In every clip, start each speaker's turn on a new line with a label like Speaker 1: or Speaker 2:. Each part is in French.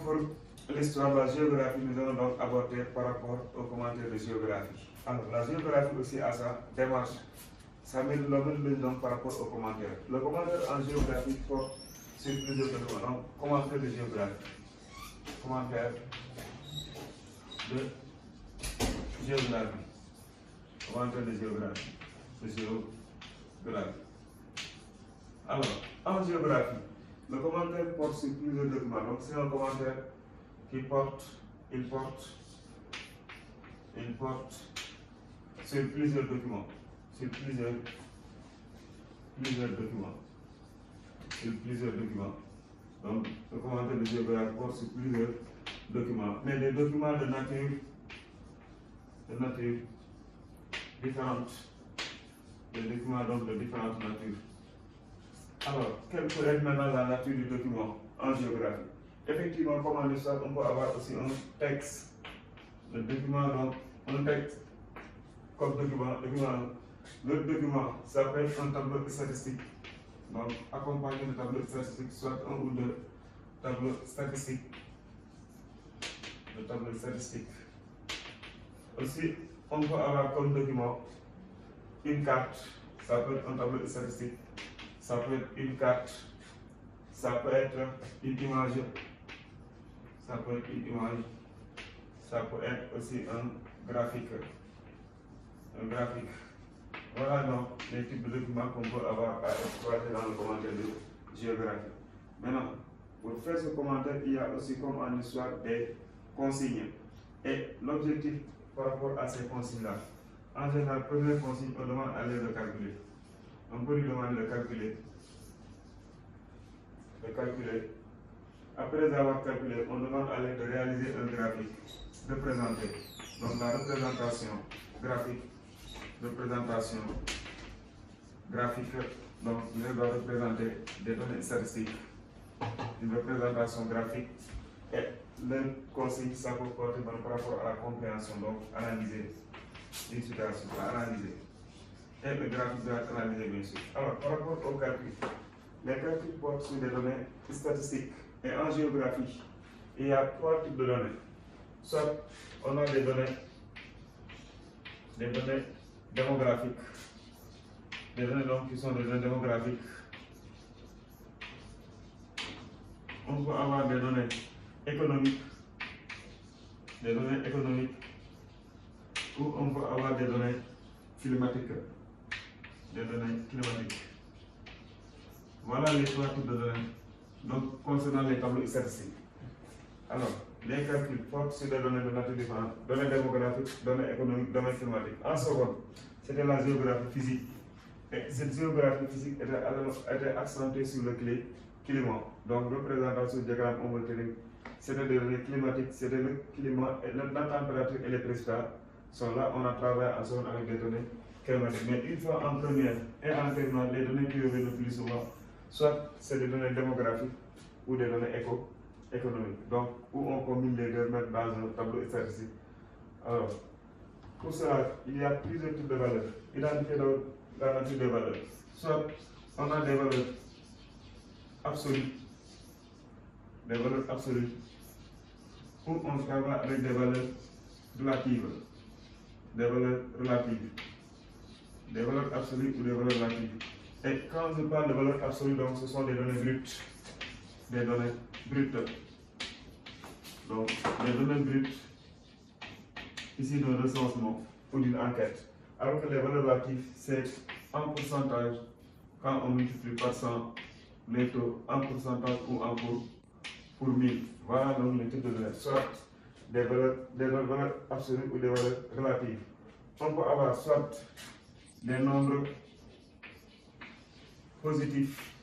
Speaker 1: pour l'histoire de la géographie, nous allons donc aborder par rapport aux commentaires de géographie. Alors, la géographie aussi a sa démarche. Ça met le même donc par rapport aux commentaires. Le commentaire en géographie porte sur plusieurs documents. Donc, commentaire de géographie. Commentaire de géographie. Commentaire de géographie. De géographie. Alors, en géographie, le commentaire porte sur plusieurs documents. Donc, c'est un commentaire qui porte sur plusieurs documents. Sur plusieurs documents. Donc, le commentaire de géographie porte sur plusieurs documents. Mais des documents de nature différente. Des documents donc de différentes natures. Alors, quelle peut être maintenant la nature du document en géographie? Effectivement, comme en histoire, on peut avoir aussi un texte. Le document, donc, un texte comme document. Le document, ça peut être un tableau statistique. Donc, accompagné de tableau statistique, soit un ou deux tableaux statistiques. Le tableau statistique. Aussi, on peut avoir comme document une carte. Ça peut être un tableau statistique. Ça peut être une carte. Ça peut être une image. Ça peut être une image. Ça peut être aussi un graphique. Voilà donc les types de documents qu'on peut avoir à exploiter dans le commentaire de géographie. Maintenant, pour faire ce commentaire, il y a aussi comme en histoire des consignes. Et l'objectif par rapport à ces consignes-là, en général, première consigne, on demande à l'aide de calculer. On peut lui demander de calculer. Après avoir calculé, on demande à l'aide de réaliser un graphique, de présenter. Donc la représentation graphique, donc il doit représenter des données statistiques, une représentation graphique et le consigne, ça peut porter par rapport à la compréhension, donc analyser une situation, analyser. Et le graphique doit être analysé bien sûr. Alors par rapport au calcul, les calculs portent sur des données statistiques. Et en géographie, il y a trois types de données. Soit on a des données démographiques, des données donc qui sont des données démographiques. On peut avoir des données économiques, ou on peut avoir des données climatiques. Voilà les trois types de données. Donc, concernant les tableaux statistiques. Alors, les calculs portent sur des données de nature différente, données démographiques, données économiques, données climatiques. En seconde, c'était la géographie physique. Et cette géographie physique était accentuée sur le climat. Donc, représentation du diagramme homothétique, c'était des données climatiques, c'était le climat, et la température et les précipitations sont là. On a travaillé en seconde avec des données climatiques. Mais une fois en première et en terminale, les données qui reviennent le plus souvent, soit c'est des données démographiques ou des données économiques. Donc, où on combine les deux mettre dans un tableau statistique. Alors, pour cela, il y a plusieurs types de valeurs. Identifier la nature des valeurs. Soit on a des valeurs absolues, ou on travaille avec des valeurs relatives. Des valeurs absolues ou des valeurs relatives. Et quand je parle de valeurs absolues, donc ce sont des données brutes. Donc, les données brutes, ici d'un recensement ou d'une enquête. Alors que les valeurs relatives, c'est en pourcentage, quand on multiplie par 100, les taux en pourcentage ou en pour 1000. Voilà donc les types de données. Soit des valeurs absolues ou des valeurs relatives. On peut avoir soit des nombres positifs,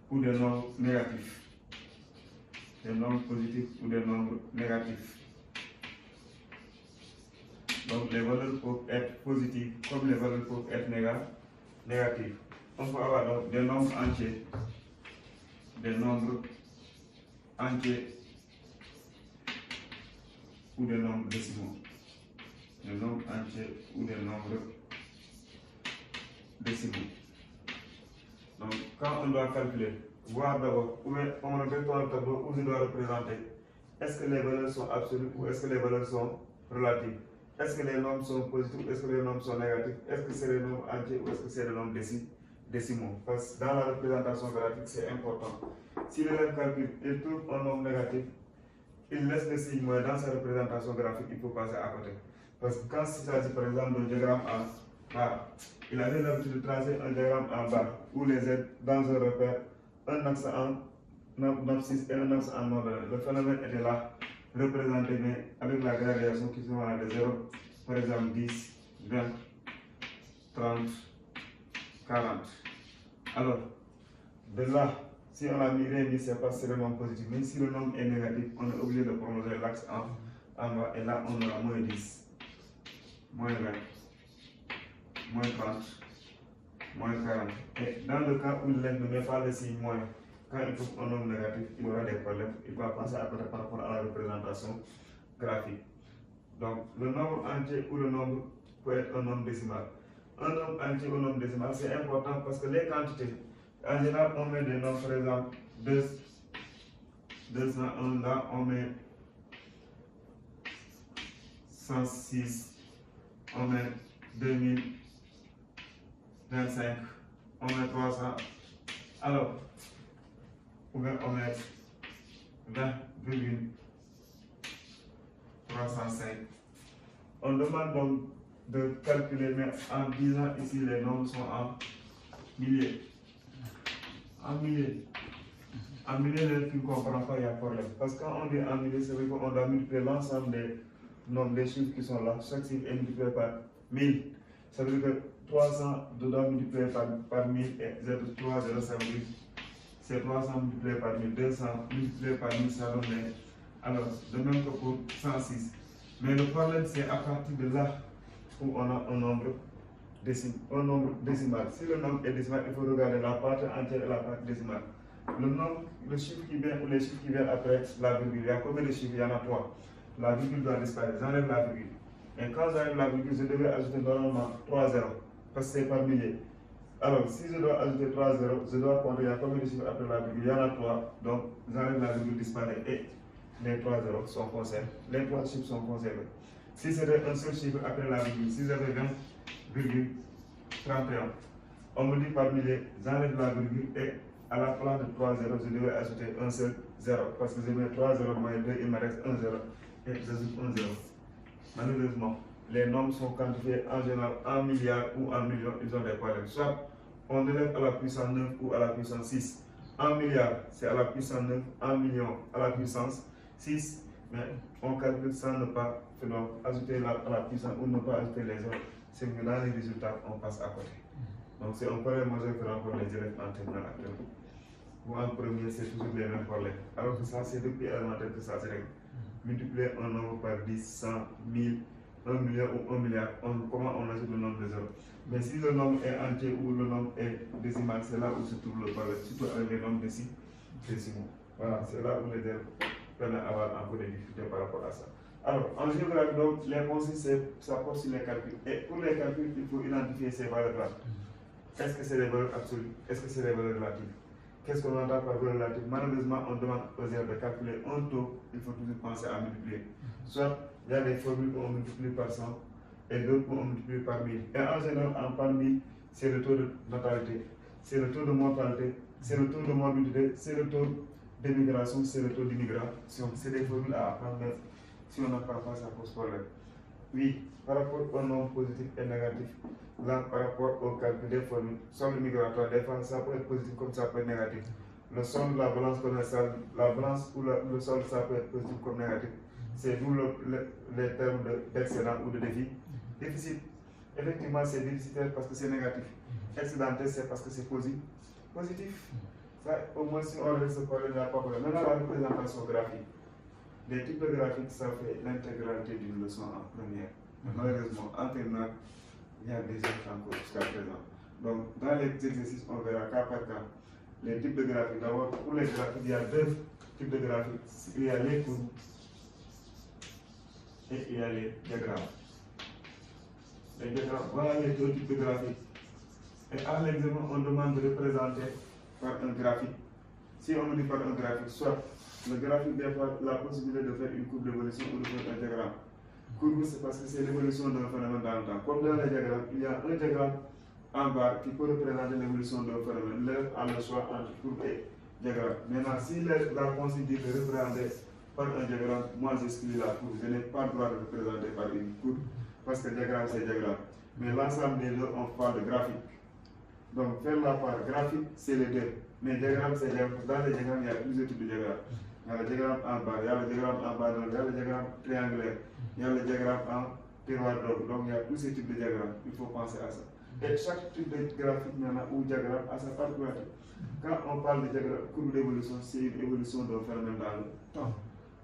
Speaker 1: ou des nombres négatifs. Des nombres positifs ou des nombres négatifs. Donc les valeurs peuvent être positives comme les valeurs peuvent être négatives. On peut avoir donc des nombres entiers, ou des nombres décimaux. Des nombres entiers ou des nombres décimaux. Donc, quand on doit calculer, voir d'abord où on regarde dans le tableau où je dois représenter, est-ce que les valeurs sont absolues ou est-ce que les valeurs sont relatives? Est-ce que les nombres sont positifs ou est-ce que les nombres sont négatifs? Est-ce que c'est des nombres entiers ou est-ce que c'est des nombres décimaux? Parce que dans la représentation graphique, c'est important. Si l'élève calcule et trouve un nombre négatif, il laisse le signe moins dans sa représentation graphique, il faut passer à côté. Parce que quand il s'agit par exemple d'un diagramme en A, il avait l'habitude de tracer un diagramme en bas où les aides dans un repère, un axe en abscisse et un axe en ordre. Le phénomène était là, représenté mais avec la gradation qui se de 0, par exemple 10, 20, 30, 40. Alors, de là, si on a mis rien mis, c'est parce que c'est le nombre positif. Mais si le nombre est négatif, on est obligé de prolonger l'axe en bas. Et là, on aura moins 10, moins 20, moins 30, moins 40. Et dans le cas où l'élève ne met pas le signe moins, quand il trouve un nombre négatif, il aura des problèmes. Il va penser à côté par rapport à la représentation graphique. Donc, le nombre entier ou le nombre peut être un nombre décimal. Un nombre entier ou un nombre décimal, c'est important parce que les quantités, en général, on met des nombres, par exemple, 201, là, on met 106, on met 2025, on met 300. Alors, ou bien on met 20,305. On demande donc de calculer, mais en disant ici les nombres sont en milliers. En milliers. En milliers, les filles ne comprennent pas, il y a problème. Parce que quand on dit en milliers, c'est vrai qu'on doit multiplier l'ensemble des nombres des chiffres qui sont là. Chaque chiffre est multiplié par 1000. Ça veut dire que 300 doit multiplier par 1000 et 0,3, 0, ça veut dire c'est 300 multiplié par 1000, 200 multiplié par 1000, ça donne. Alors, de même que pour 106. Mais le problème, c'est à partir de là où on a un nombre décimal. Si le nombre est décimal, il faut regarder la partie entière et la partie décimale. Le chiffre qui vient ou les chiffres qui viennent après la virgule, il y a combien de chiffres? Il y en a 3. La virgule doit disparaître. J'enlève la virgule. Et quand j'enlève la virgule, je devrais ajouter normalement 3 zéros. Parce que c'est par milliers. Alors, si je dois ajouter 3 zéros, je dois compter, il y a combien de chiffres après la virgule? Il y en a 3. Donc, j'enlève la virgule, disparaît. Et les 3 zéros sont conservés. Les 3 chiffres sont conservés. Si c'était un seul chiffre après la virgule, si j'avais 20,31, on me dit par millier, j'enlève la virgule et à la place de 3 zéros, je devais ajouter un seul 0. Parce que je mets 3 zéros moins 2, il me reste 1 0. Et j'ajoute 1 0. Malheureusement, les nombres sont quantifiés en général en milliards ou en millions, ils ont des problèmes. Soit on élève à la puissance 9 ou à la puissance 6. En milliards, c'est à la puissance 9, en millions, à la puissance 6. Mais on calcule sans ne pas ajouter à la puissance ou ne pas ajouter les autres. C'est que dans les résultats, on passe à côté. Donc c'est un problème majeur que rencontrent les élèves en terminale actuellement. Ou en premier, c'est toujours les mêmes problèmes. Alors que ça, c'est depuis élémentaire que ça se règle. Multiplier un nombre par 10, 100, 1000, 1 million ou 1 milliard, comment on ajoute le nombre de zéros? Mais si le nombre est entier ou le nombre est décimal, c'est là où se trouve le problème, surtout avec les nombres décimaux. Voilà, c'est là où les élèves peuvent avoir un peu de difficultés par rapport à ça. Alors, en géographie, donc, les consignes, ça porte sur les calculs. Et pour les calculs, il faut identifier ces valeurs-là. Est-ce que c'est des valeurs absolues? Est-ce que c'est des valeurs relatives? Qu'est-ce qu'on entend par valeur relative? Malheureusement, on demande aux élèves de calculer un taux, il faut toujours penser à multiplier. Soit il y a des formules où on multiplie par 100 et d'autres où on multiplie par 1000. Et en général, en par 1000, c'est le taux de natalité, c'est le taux de mortalité, c'est le taux de morbidité, c'est le taux d'émigration, c'est le taux d'immigration. C'est des formules à apprendre, mais si on n'a pas ça pose problème. Oui, par rapport au nombre positif et négatif, là, par rapport au calcul des formules, solde migratoire, des fois, ça peut être positif comme ça peut être négatif. Le solde, la balance commerciale, la balance ou le solde, ça peut être positif comme négatif. C'est d'où les termes d'excédent ou de déficit. Déficit, effectivement, c'est déficitaire parce que c'est négatif. Excédentaire, c'est parce que c'est positif. Ça, au moins, si on reste ce problème, il n'y a pas de problème. Maintenant, la représentation graphique. Les types de graphiques, ça fait l'intégralité d'une leçon en première. Mais malheureusement, en terminale, il y a des autres encore jusqu'à présent. Donc, dans les exercices, on verra cas par cas les types de graphiques. D'abord, pour les graphiques, il y a deux types de graphiques. Il y a les courbes et il y a les diagrammes. Les diagrammes, voilà les deux types de graphiques. Et à l'examen, on demande de représenter par un graphique. Si on me dit par un graphique, soit le graphique des fois la possibilité de faire une courbe d'évolution ou de faire un diagramme. Courbe, c'est parce que c'est l'évolution d'un phénomène dans le temps. Comme dans les diagrammes, il y a un diagramme en bas qui peut représenter l'évolution d'un phénomène. L'élève a le choix entre courbe et diagramme. Maintenant, si la consigne dit de représenter par un diagramme, moi j'exclus la courbe. Je n'ai pas le droit de représenter par une courbe parce que diagramme c'est diagramme. Mais l'ensemble des deux, on parle de graphique. Donc faire la part graphique, c'est les deux. Mais diagramme, c'est diagramme. Dans les diagrammes, il y a plusieurs types de diagrammes. Il y a le diagramme en bas, il y a le diagramme en bas, il y a le diagramme triangulaire, il y a le diagramme en tiroir d'or. Donc il y a tous ces types de diagrammes. Il faut penser à ça. Et chaque type de graphique ou diagramme a sa particularité. Quand on parle de diagramme, courbe d'évolution, c'est une évolution d'un phénomène dans le temps.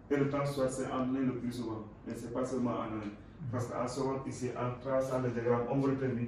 Speaker 1: Et le temps, soit c'est en année le plus souvent, mais ce n'est pas seulement en année. Parce qu'en second, ici, en traçant le diagramme, on va le terminer.